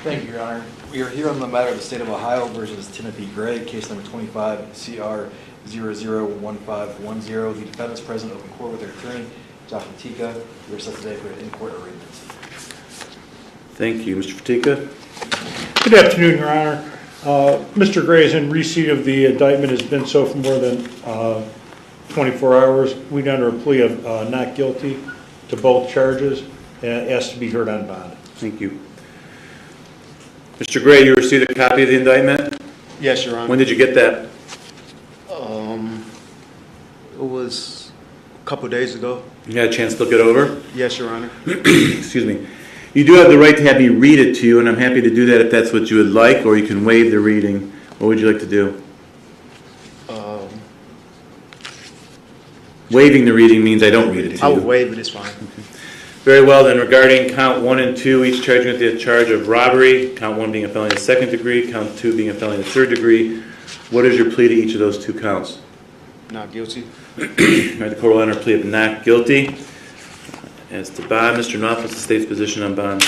Thank you, Your Honor. We are here on the matter of the State of Ohio versus Timothy Gray, case number 25 CR 001510. The defendant's present open court with their attorney, John Fatika. We are set today for an in-court arraignment. Thank you. Mr. Fatika? Good afternoon, Your Honor. Mr. Gray is in receipt of the indictment, has been so for more than 24 hours. We'd under a plea of not guilty to both charges and asked to be heard on bond. Thank you. Mr. Gray, you received a copy of the indictment? Yes, Your Honor. When did you get that? It was a couple days ago. You had a chance to look it over? Yes, Your Honor. Excuse me. You do have the right to have me read it to you, and I'm happy to do that if that's what you would like, or you can waive the reading. What would you like to do? Waiving the reading means I don't read it to you. I will waive it, it's fine. Very well, then, regarding count 1 and 2, each charging with the charge of robbery, count 1 being a felony of the second degree, count 2 being a felony of the third degree, what is your plea to each of those two counts? Not guilty. All right, the court will enter a plea of not guilty. As to bond, Mr. Knopf, what's the state's position on bond?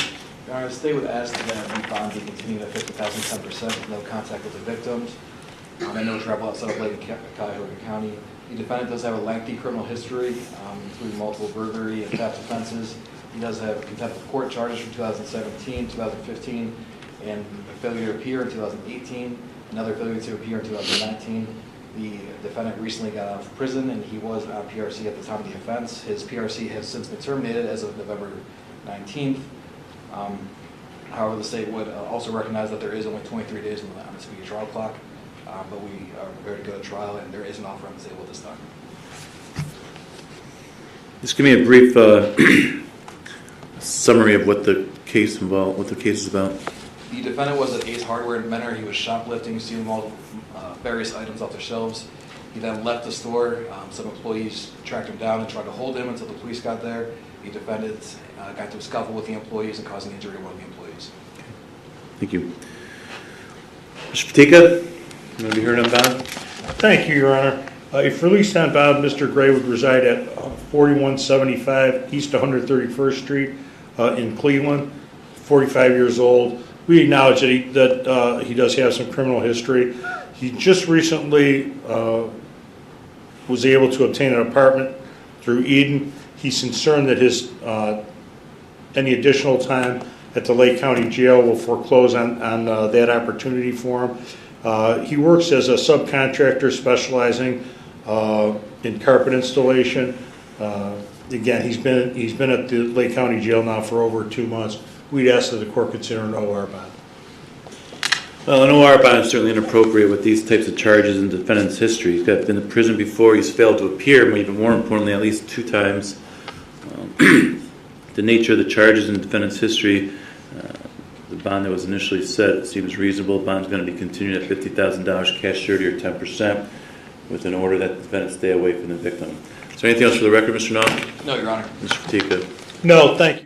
Your Honor, the state would ask that the bond be continued at 50,000, 10% with no contact with the victims and no travel outside of Lake Cuyahoga County. The defendant does have a lengthy criminal history, including multiple burglary and theft offenses. He does have contempt of court charges from 2017, 2015, and a failure to appear in 2018, another failure to appear in 2019. The defendant recently got out of prison, and he was on PRC at the time of the offense. His PRC has since been terminated as of November 19th. However, the state would also recognize that there is only 23 days on the speedy trial clock, but we are prepared to go to trial, and there is an offer on the table this time. Just give me a brief summary of what the case involved, what the case is about. The defendant was at Ace Hardware in Menor. He was shoplifting, stealing all various items off the shelves. He then left the store. Some employees tracked him down and tried to hold him until the police got there. The defendant got into a scuffle with the employees and causing injury to one of the employees. Thank you. Mr. Fatika, you want to be heard on bond? Thank you, Your Honor. If released on bond, Mr. Gray would reside at 4175 East 131st Street in Cleveland, 45 years old. We acknowledge that he does have some criminal history. He just recently was able to obtain an apartment through Eden. He's concerned that his any additional time at the Lake County Jail will foreclose on that opportunity for him. He works as a subcontractor specializing in carpet installation. Again, he's been at the Lake County Jail now for over 2 months. We'd ask that the court consider an OR bond. Well, an OR bond is certainly inappropriate with these types of charges in the defendant's history. He's been in prison before. He's failed to appear, but even more importantly, at least 2 times. The nature of the charges in the defendant's history, the bond that was initially set seems reasonable. The bond is going to be continued at $50,000 cash surety or 10% with an order that the defendant stay away from the victim. Is there anything else for the record, Mr. Knopf? No, Your Honor. Mr. Fatika? No, thank you.